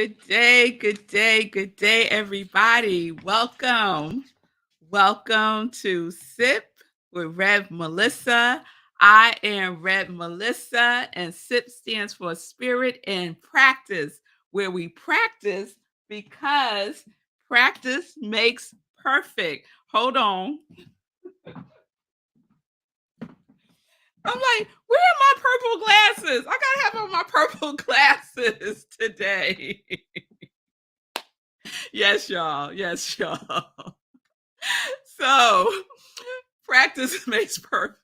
good day, good day, everybody. Welcome to Sip with Rev Melissa. I am Rev Melissa, and SIP stands for Spirit and Practice, where we practice because practice makes perfect. Hold on. I'm like, where are my purple glasses? I gotta have on my purple glasses today. Yes, y'all. Yes, y'all. So, practice makes perfect.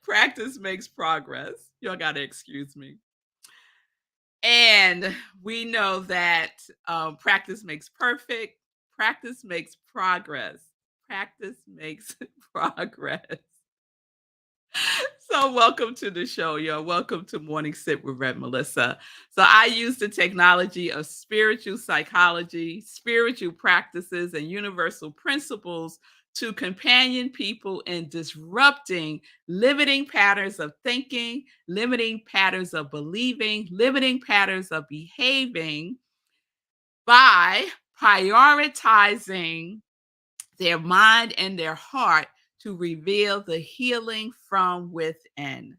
Practice makes progress. Y'all gotta excuse me. And we know that practice makes perfect. Practice makes progress. Practice makes progress. So, welcome to the show, y'all. Welcome to Morning Sip with Red Melissa. So, I use the technology of spiritual psychology, spiritual practices, and universal principles to companion people in disrupting limiting patterns of thinking, limiting patterns of believing, limiting patterns of behaving by prioritizing their mind and their heart to reveal the healing from within.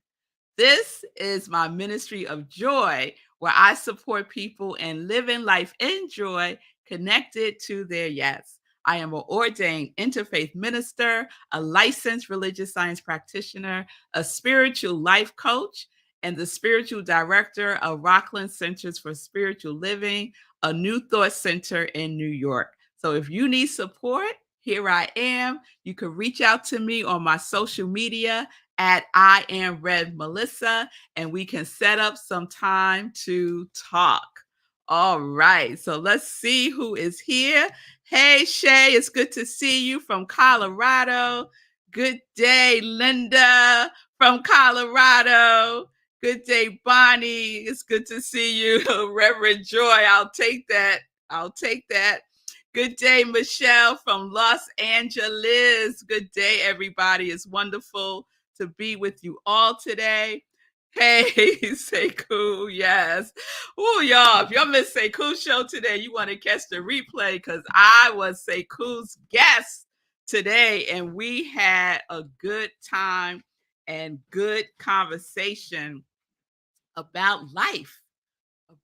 This is my ministry of joy, where I support people in living life in joy, connected to their yes. I am an ordained interfaith minister, a licensed religious science practitioner, a spiritual life coach, and the spiritual director of Rockland Centers for Spiritual Living, a New Thought Center in New York. So if you need support, here I am. You can reach out to me on my social media at I am Red Melissa, and we can set up some time to talk. All right, so let's see who is here. Hey, Shay, it's good to see you from Colorado. Good day, Linda from Colorado. Good day, Bonnie. It's good to see you. Reverend Joy, I'll take that. I'll take that. Good day, Michelle from Los Angeles. Good day, everybody. It's wonderful to be with you all today. Hey, Sekou, yes. Oh, y'all, if y'all missed Sekou's show today, you want to catch the replay because I was Sekou's guest today, and we had a good time and good conversation about life.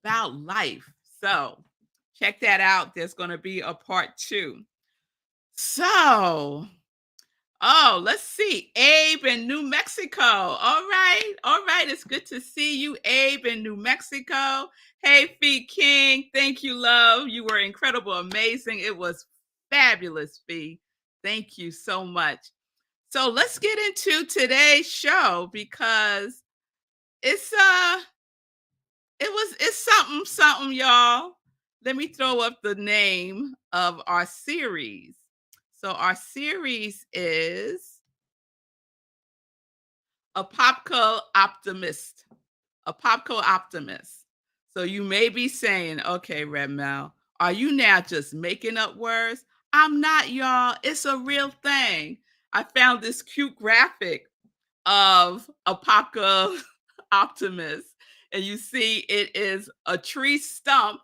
About life. So, check that out. There's going to be a part 2. So, let's see. Abe in New Mexico. All right. All right. It's good to see you, Abe in New Mexico. Hey, Fee King. Thank you, love. You were incredible, amazing. It was fabulous, Fee. Thank you so much. So let's get into today's show because it's something, y'all. Let me throw up the name of our series. So our series is Apocaloptimist. Apocaloptimist. So you may be saying, okay, Red Mel, are you now just making up words? I'm not, y'all. It's a real thing. I found this cute graphic of Apocaloptimist, and you see it is a tree stump,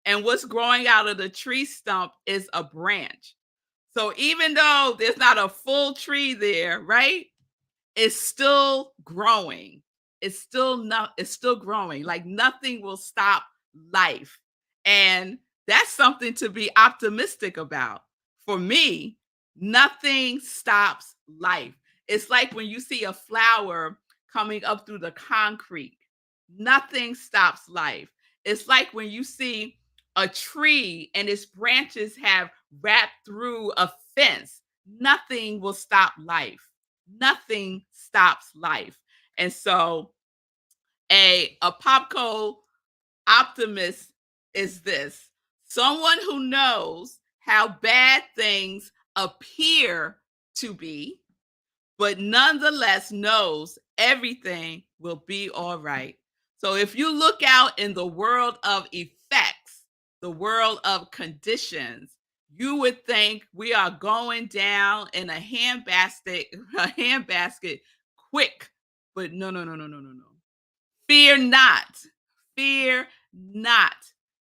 and what's growing out of the tree stump is a branch. So even though there's not a full tree there, right? It's still growing. It's still growing. Like nothing will stop life. And that's something to be optimistic about. For me, nothing stops life. It's like when you see a flower coming up through the concrete. Nothing stops life. It's like when you see a tree and its branches have wrapped through a fence. Nothing will stop life. Nothing stops life. And so a popco optimist is this: someone who knows how bad things appear to be, but nonetheless knows everything will be all right. So if you look out in the world of effects, the world of conditions, you would think we are going down in a handbasket quick. But no, no, no, no, no, no, no. Fear not. Fear not.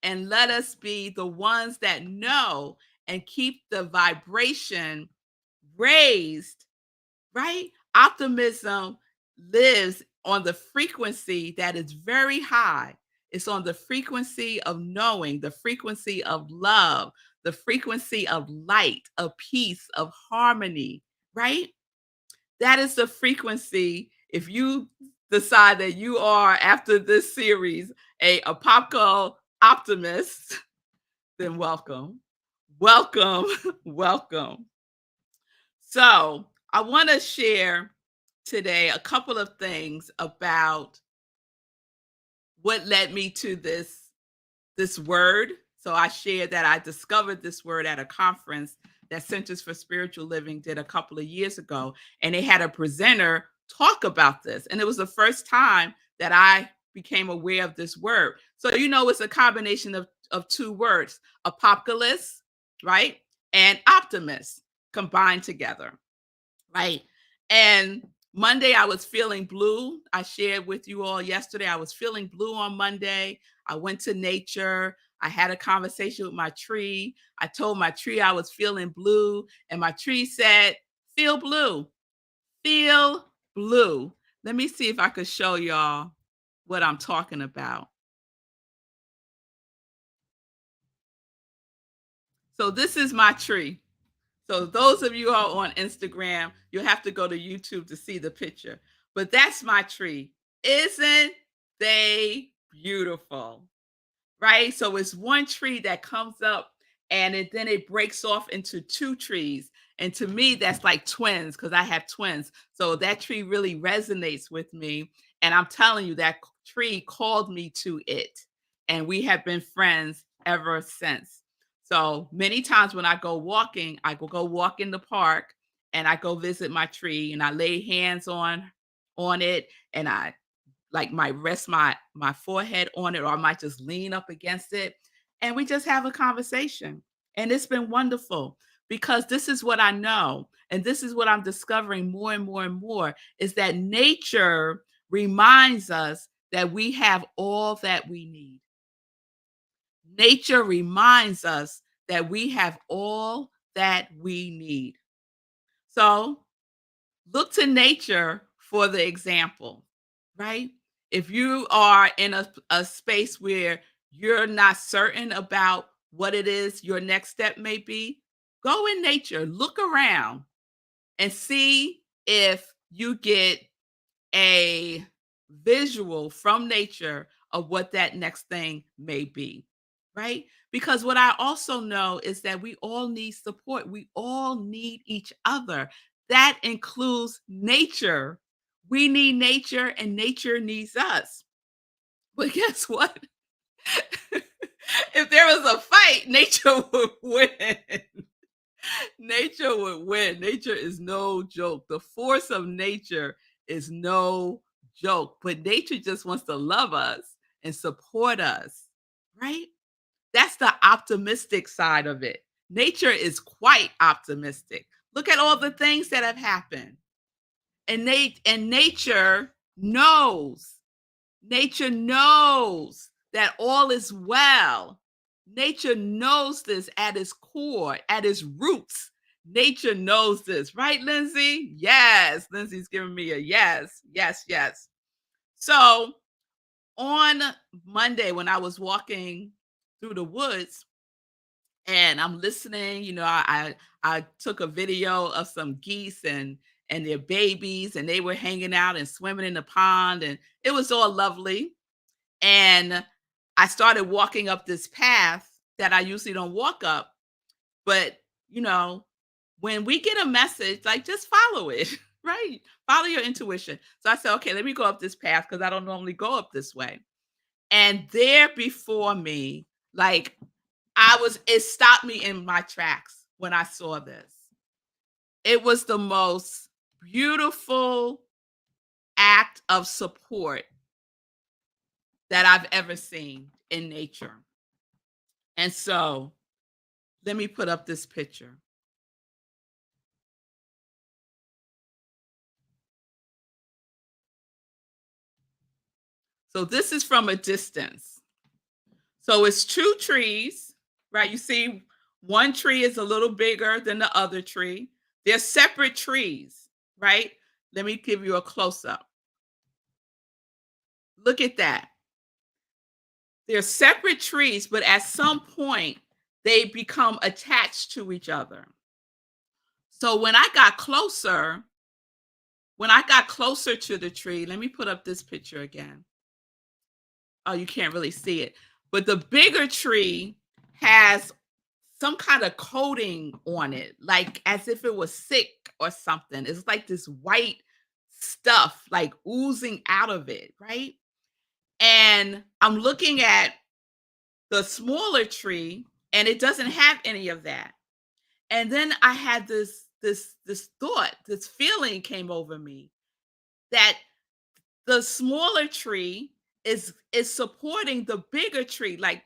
and let us be the ones that know and keep the vibration raised, right? Optimism lives on the frequency that is very high. It's on the frequency of knowing, the frequency of love, the frequency of light, of peace, of harmony, right? That is the frequency. If you decide that you are, after this series, a apocalyptic optimist, then welcome. Welcome, welcome. So, I want to share today a couple of things about what led me to this word. So I shared that I discovered this word at a conference that Centers for Spiritual Living did a couple of years ago, and they had a presenter talk about this. And it was the first time that I became aware of this word. So it's a combination of two words, apocalypse, right? And optimist combined together. Right. And Monday, I was feeling blue. I shared with you all yesterday. I was feeling blue on Monday. I went to nature. I had a conversation with my tree. I told my tree I was feeling blue, and my tree said, "Feel blue, feel blue." Let me see if I could show y'all what I'm talking about. So, this is my tree. So those of you who are on Instagram, you'll have to go to YouTube to see the picture. But that's my tree. Isn't they beautiful? Right? So it's one tree that comes up and then it breaks off into two trees. And to me, that's like twins because I have twins. So that tree really resonates with me. And I'm telling you, that tree called me to it. And we have been friends ever since. So many times when I go walking, I will go walk in the park and I go visit my tree and I lay hands on it and I like might rest my forehead on it, or I might just lean up against it and we just have a conversation. And it's been wonderful because this is what I know and this is what I'm discovering more and more and more is that nature reminds us that we have all that we need. Nature reminds us that we have all that we need. So look to nature for the example, right? If you are in a space where you're not certain about what it is your next step may be, go in nature, look around and see if you get a visual from nature of what that next thing may be, right? Because what I also know is that we all need support. We all need each other. That includes nature. We need nature and nature needs us. But guess what? If there was a fight, nature would win. Nature would win. Nature is no joke. The force of nature is no joke, but nature just wants to love us and support us, right? That's the optimistic side of it. Nature is quite optimistic. Look at all the things that have happened. And nature knows. Nature knows that all is well. Nature knows this at its core, at its roots. Nature knows this, right, Lindsay? Yes, Lindsay's giving me a yes, yes, yes. So on Monday, when I was walking through the woods and I'm listening, I took a video of some geese and their babies, and they were hanging out and swimming in the pond, and it was all lovely. And I started walking up this path that I usually don't walk up. But, you know, when we get a message, like just follow it, right? Follow your intuition. So I said, okay, let me go up this path because I don't normally go up this way. And there before me, like it stopped me in my tracks when I saw this. It was the most beautiful act of support that I've ever seen in nature. And so let me put up this picture. So this is from a distance. So it's two trees, right? You see, one tree is a little bigger than the other tree. They're separate trees, right? Let me give you a close up. Look at that. They're separate trees, but at some point, they become attached to each other. So when I got closer to the tree, let me put up this picture again. Oh, you can't really see it. But the bigger tree has some kind of coating on it, like as if it was sick or something. It's like this white stuff like oozing out of it, right? And I'm looking at the smaller tree and it doesn't have any of that. And then I had this thought, this feeling came over me that the smaller tree is supporting the bigger tree. Like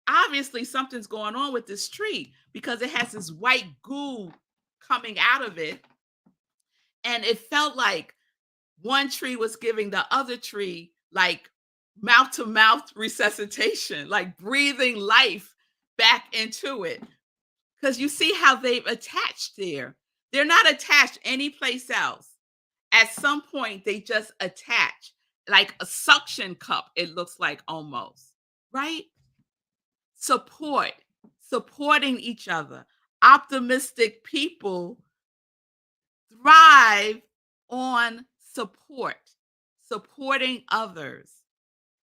obviously something's going on with this tree because it has this white goo coming out of it. And it felt like one tree was giving the other tree like mouth to mouth resuscitation, like breathing life back into it. Because you see how they've attached there. They're not attached anyplace else. At some point, they just attach like a suction cup, it looks like almost, right? Support, supporting each other. Optimistic people thrive on support, supporting others,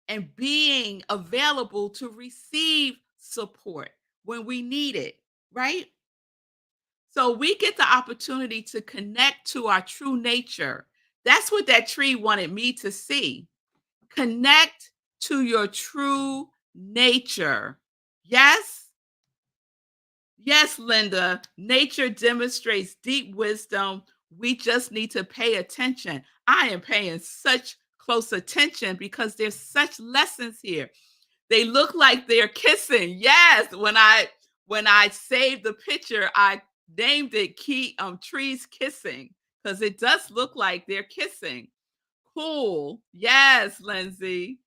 and being available to receive support when we need it, right? So we get the opportunity to connect to our true nature. That's what that tree wanted me to see. Connect to your true nature. Yes? Yes, Linda. Nature demonstrates deep wisdom. We just need to pay attention. I am paying such close attention because there's such lessons here. They look like they're kissing. Yes, when I saved the picture, I named it key trees kissing because it does look like they're kissing. Cool. Yes, Lindsay.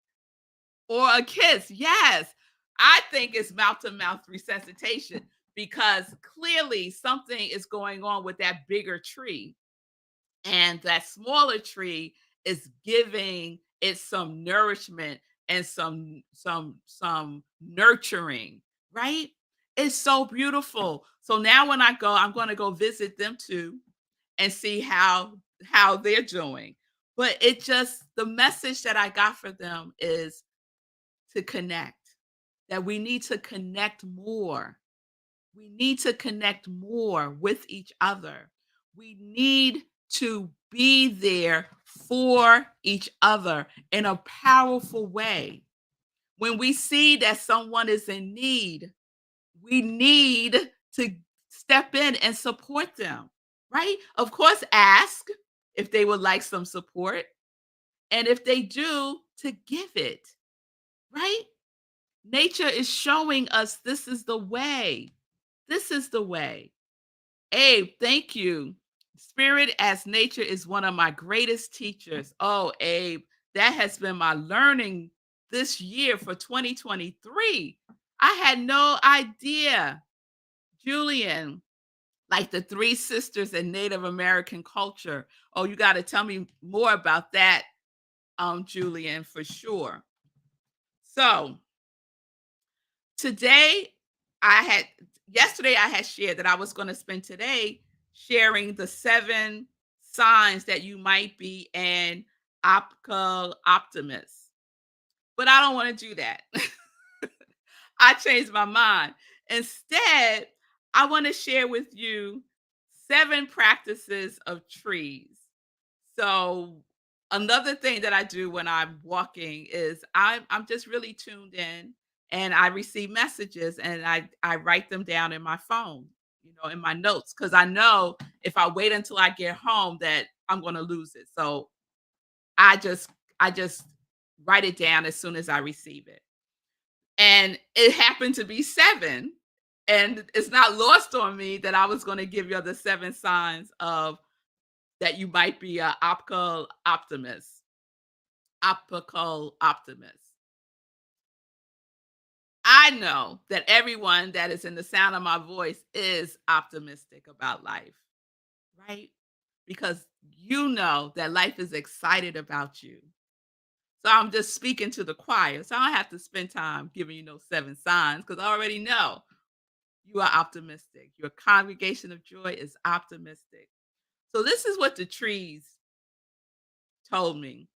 Or a kiss. Yes. I think it's mouth to mouth resuscitation because clearly something is going on with that bigger tree. And that smaller tree is giving it some nourishment and some nurturing, right? It's so beautiful. So now when I go, I'm going to go visit them too and see how they're doing. But it just the message that I got for them is to connect. That we need to connect more. We need to connect more with each other. We need to be there for each other in a powerful way. When we see that someone is in need, we need to step in and support them, right? Of course, ask if they would like some support. And if they do, to give it, right? Nature is showing us this is the way. This is the way. Abe, thank you. Spirit as nature is one of my greatest teachers. Oh, Abe, that has been my learning this year for 2023. I had no idea. Julian, like the three sisters in Native American culture. Oh, you got to tell me more about that, Julian, for sure. So, today I had yesterday I had shared that I was going to spend today sharing the 7 signs that you might be an optical optimist. But I don't want to do that. I changed my mind. Instead, I want to share with you 7 practices of trees. So another thing that I do when I'm walking is I'm just really tuned in and I receive messages and I write them down in my phone, in my notes because I know if I wait until I get home that I'm going to lose it. So I just write it down as soon as I receive it. And it happened to be 7. And it's not lost on me that I was going to give you the 7 signs of that you might be a optical optimist. Optical optimist. I know that everyone that is in the sound of my voice is optimistic about life, right? Because you know that life is excited about you. So I'm just speaking to the choir. So I don't have to spend time giving you no seven signs because I already know you are optimistic. Your congregation of joy is optimistic. So this is what the trees told me.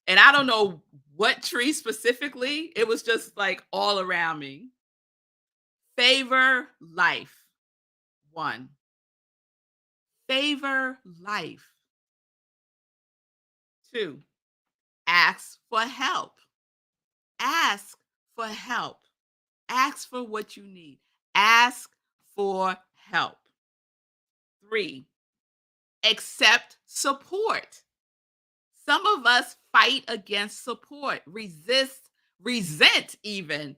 And I don't know what tree specifically. It was just like all around me. Favor life. One. Favor life. Two. Ask for help. Ask for help. Ask for what you need. Ask for help. Three. Accept support. Some of us fight against support, resent even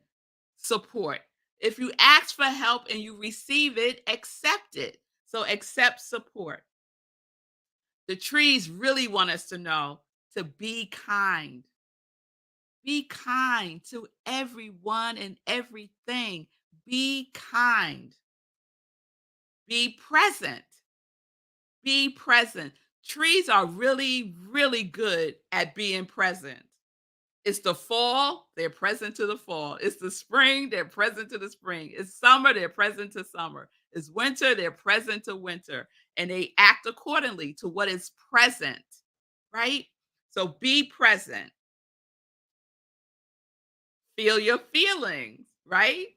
support. If you ask for help and you receive it, accept it. So accept support. The trees really want us to know to be kind. Be kind to everyone and everything. Be kind. Be present. Be present. Trees are really, really good at being present. It's the fall, they're present to the fall. It's the spring, they're present to the spring. It's summer, they're present to summer. It's winter, they're present to winter. And they act accordingly to what is present, right? So be present. Feel your feelings, right?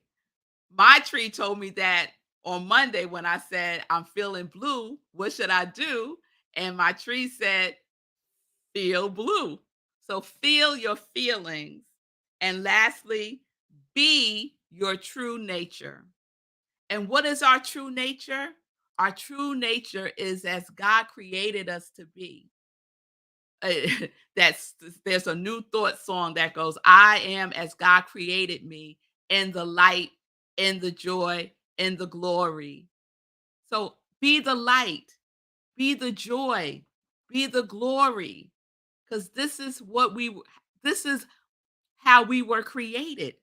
My tree told me that on Monday when I said, I'm feeling blue. What should I do? And my tree said, feel blue. So feel your feelings. And lastly, be your true nature. And what is our true nature? Our true nature is as God created us to be. Uh, that's there's a new thought song that goes, I am as God created me in the light, in the joy, in the glory. So be the light, be the joy, be the glory, because this is how we were created,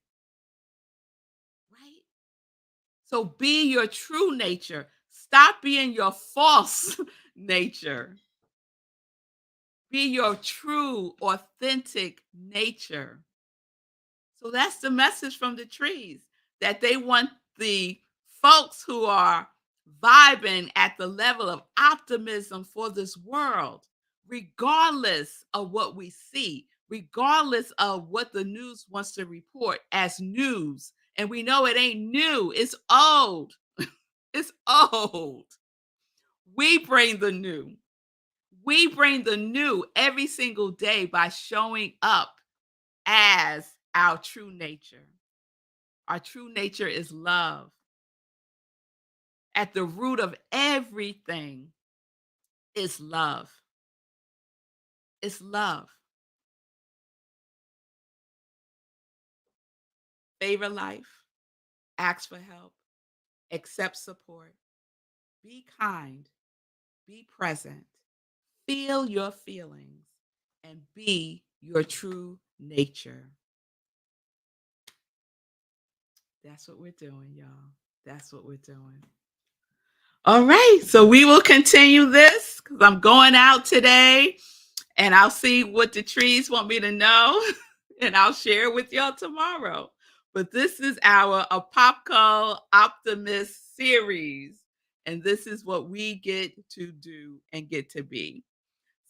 right? So be your true nature. Stop being your false nature. Be your true, authentic nature. So that's the message from the trees, that they want the folks who are vibing at the level of optimism for this world, regardless of what we see, regardless of what the news wants to report as news. And we know it ain't new, it's old. It's old. We bring the new. We bring the new every single day by showing up as our true nature. Our true nature is love. At the root of everything is love. It's love. Favor life, ask for help, accept support, be kind, be present, feel your feelings, and be your true nature. That's what we're doing, y'all. That's what we're doing. All right. So we will continue this because I'm going out today and I'll see what the trees want me to know and I'll share with y'all tomorrow. But this is our Apocaloptimist Optimist series. And this is what we get to do and get to be.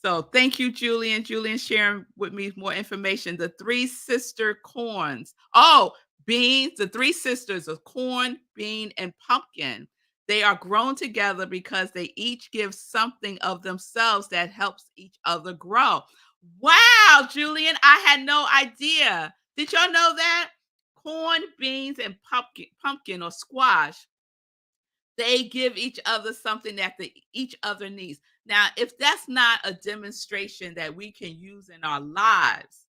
So thank you, Julian. Julian sharing with me more information. The three sister corns. Oh, beans, the three sisters of corn, bean, and pumpkin. They are grown together because they each give something of themselves that helps each other grow. Wow, Julian, I had no idea. Did y'all know that? Corn, beans, and pumpkin or squash, they give each other something that each other needs. Now, if that's not a demonstration that we can use in our lives,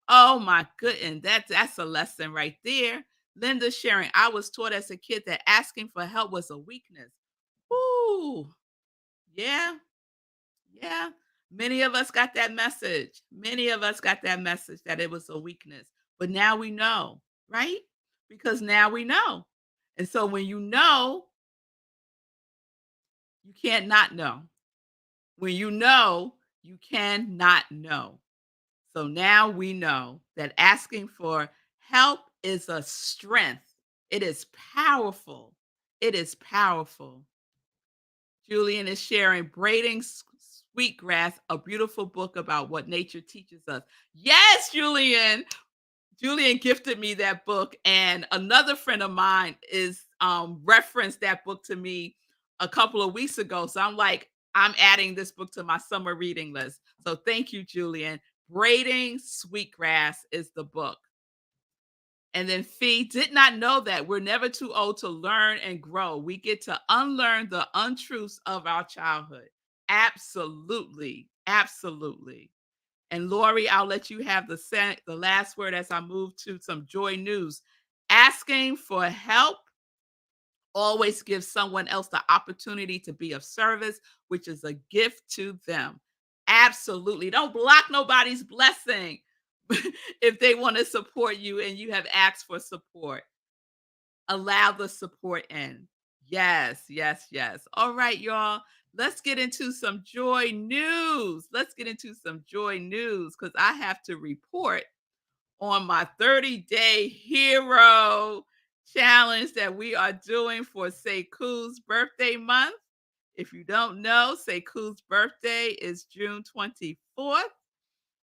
oh my goodness, that's a lesson right there. Linda sharing, I was taught as a kid that asking for help was a weakness. Ooh, yeah, yeah. Many of us got that message. Many of us got that message that it was a weakness. But now we know, right? because now we know. And so when you know, you can't not know. When you know, you cannot know. So now we know that asking for help is a strength. It is powerful. It is powerful. Julian is sharing Braiding Sweetgrass, a beautiful book about what nature teaches us. Yes, Julian. Julian gifted me that book, and another friend of mine is referenced that book to me a couple of weeks ago. So I'm like, I'm adding this book to my summer reading list. So thank you, Julian. Braiding Sweetgrass is the book. And then Fee did not know that we're never too old to learn and grow. We get to unlearn the untruths of our childhood. Absolutely. Absolutely. And Lori, I'll let you have the last word as I move to some joy news. Asking for help always gives someone else the opportunity to be of service, which is a gift to them. Absolutely. Don't block nobody's blessing if they want to support you and you have asked for support. Allow the support in. Yes, yes, yes. All right, y'all. Let's get into some joy news. Let's get into some joy news because I have to report on my 30-day hero challenge that we are doing for Sekou's birthday month. If you don't know, Sekou's birthday is June 24th,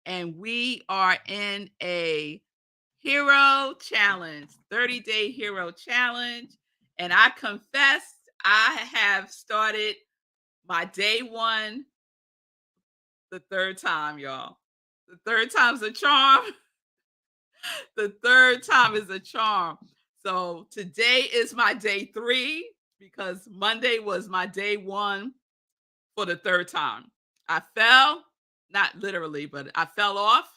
and we are in a hero challenge, 30-day hero challenge. And I confess, I have started my day one the third time, y'all. The third time's a charm. The third time is a charm. So today is my day three because Monday was my day one for the third time. I fell, not literally, but I fell off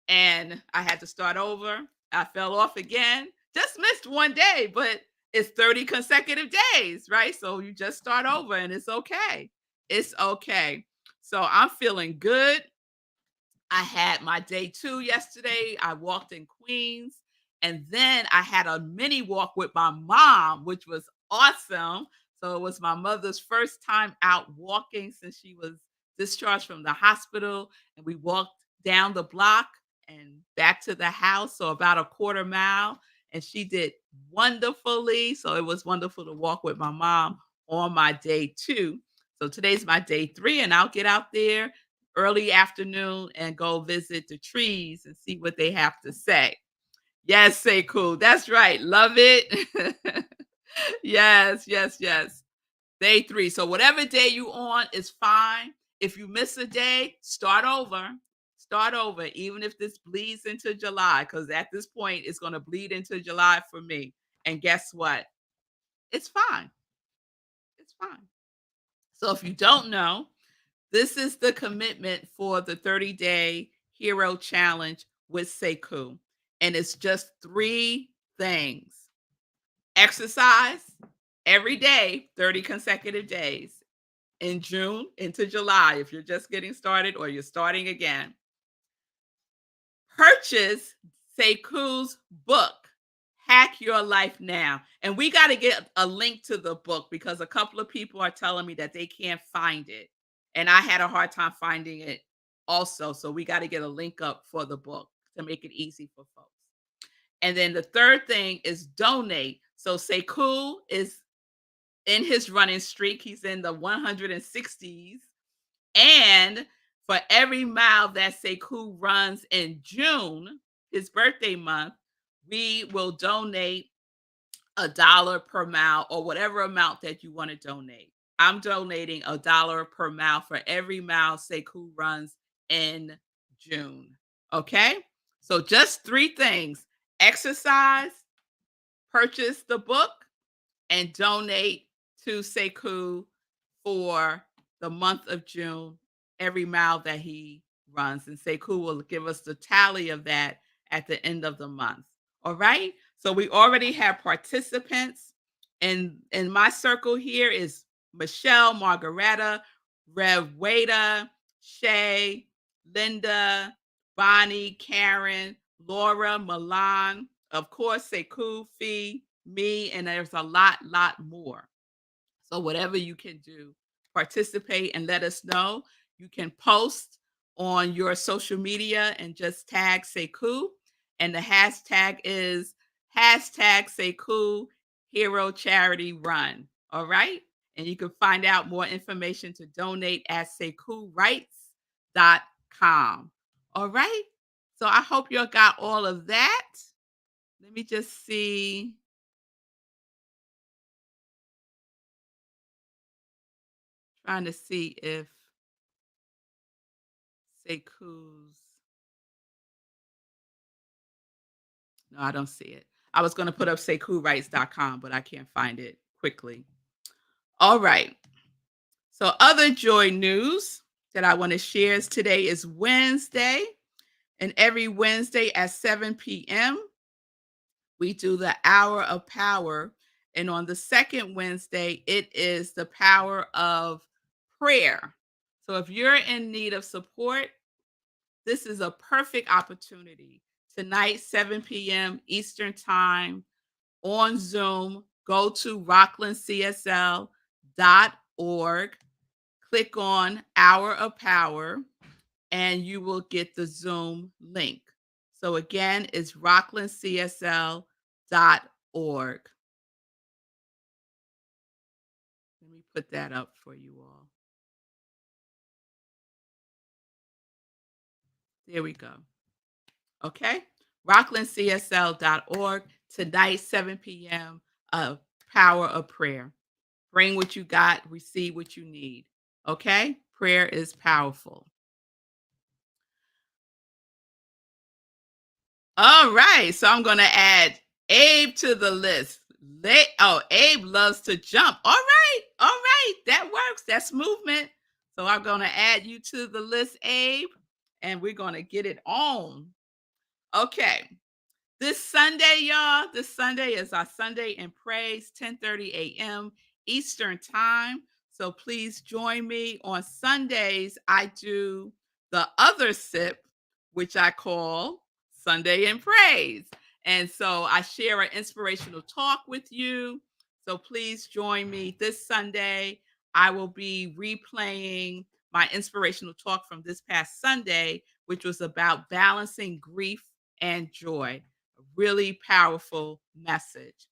and I had to start over. I fell off again. Just missed one day, but it's 30 consecutive days, right? So you just start over and it's okay. It's okay. So I'm feeling good. I had my day two yesterday. I walked in Queens. And then I had a mini walk with my mom, which was awesome. So it was my mother's first time out walking since she was discharged from the hospital. And we walked down the block and back to the house. So about a quarter mile. And she did wonderfully. So it was wonderful to walk with my mom on my day two. So today's my day three, and I'll get out there early afternoon and go visit the trees and see what they have to say. Yes, say cool. That's right. Love it. Yes, yes, yes. Day three. So whatever day you on is fine. If you miss a day, start over. Start over, even if this bleeds into July, because at this point it's going to bleed into July for me. And guess what? It's fine. It's fine. So if you don't know, this is the commitment for the 30-day hero challenge with Sekou. And it's just three things: exercise every day, 30 consecutive days in June into July, if you're just getting started or you're starting again. Purchase Sekou's book, Hack Your Life Now. And we got to get a link to the book because a couple of people are telling me that they can't find it. And I had a hard time finding it also. So we got to get a link up for the book to make it easy for folks. And then the third thing is donate. So Sekou is in his running streak. He's in the 160s. And for every mile that Sekou runs in June, his birthday month, we will donate $1 per mile or whatever amount that you want to donate. I'm donating $1 per mile for every mile Sekou runs in June. Okay. So just three things: exercise, purchase the book, and donate to Sekou for the month of June, every mile that he runs. And Sekou will give us the tally of that at the end of the month. All right. So we already have participants. And in my circle here is Michelle, Margaretta, Revwada, Shay, Linda, Bonnie, Karen, Laura, Milan. of course, Sekou, Fee, me, and there's a lot more. So whatever you can do, participate and let us know. You can post on your social media and just tag Sekou. And the hashtag is hashtag Sekou Hero Charity Run. All right. And you can find out more information to donate at SekouWrites.com. All right. So I hope you got all of that. Let me just see. Trying to see if Sekou's. No, I don't see it. I was going to put up SekouWrites.com, but I can't find it quickly. All right. So, other joy news that I want to share is today is Wednesday, and every Wednesday at 7 p.m., we do the hour of power. And on the second Wednesday, it is the power of prayer. So, if you're in need of support, this is a perfect opportunity. Tonight, 7 p.m. Eastern Time on Zoom. Go to rocklandcsl.org, click on Hour of Power, and you will get the Zoom link. So again, it's rocklandcsl.org. Let me put that up for you all. There we go. Okay. rocklandcsl.org. Tonight, 7 p.m. Power of Prayer. Bring what you got, receive what you need. Okay? Prayer is powerful. All right. So I'm going to add Abe to the list. Abe loves to jump. All right. All right. That works. That's movement. So I'm going to add you to the list, Abe, and we're going to get it on. Okay. This Sunday, y'all, this Sunday is our Sunday in Praise, 10:30 a.m. Eastern Time. So please join me on Sundays. I do the other sip, which I call Sunday in Praise. And so I share an inspirational talk with you. So please join me this Sunday. I will be replaying my inspirational talk from this past Sunday, which was about balancing grief and joy. Really powerful message.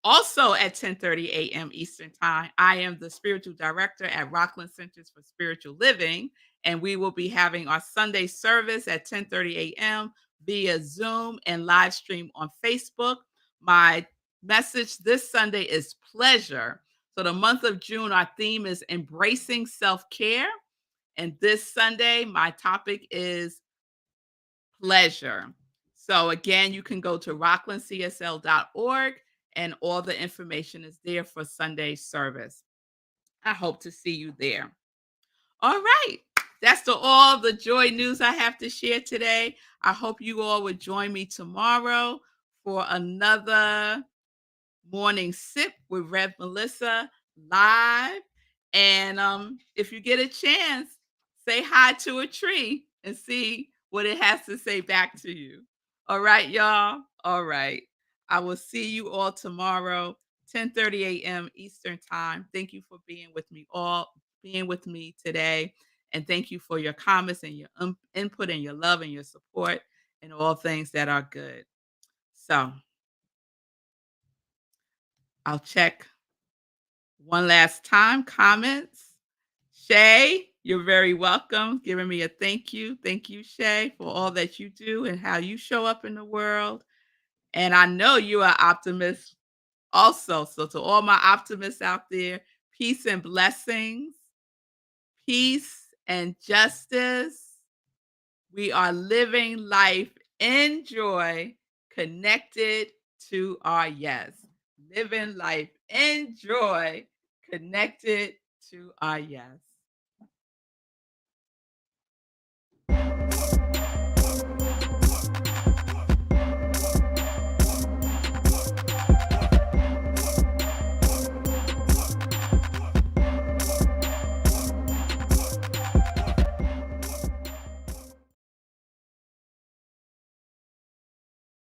Also at 10:30 a.m. Eastern Time, I am the spiritual director at Rockland Centers for Spiritual Living, and we will be having our Sunday service at 10:30 a.m. via Zoom and live stream on Facebook. My message this Sunday is pleasure. So the month of June, our theme is embracing self-care, and this Sunday, my topic is pleasure. So again, you can go to rocklandcsl.org and all the information is there for Sunday service. I hope to see you there. All right. That's all the joy news I have to share today. I hope you all would join me tomorrow for another morning sip with Rev Melissa live. And if you get a chance, say hi to a tree and see what it has to say back to you. All right, y'all. All right. I will see you all tomorrow, 10:30 a.m. Eastern Time. Thank you for being with me today. And thank you for your comments and your input and your love and your support and all things that are good. So I'll check one last time, comments. Shay, you're very welcome. Giving me a thank you. Thank you, Shay, for all that you do and how you show up in the world. And I know you are optimist also. So to all my optimists out there, peace and blessings, peace and justice. We are living life in joy, connected to our yes. Living life in joy, connected to our yes.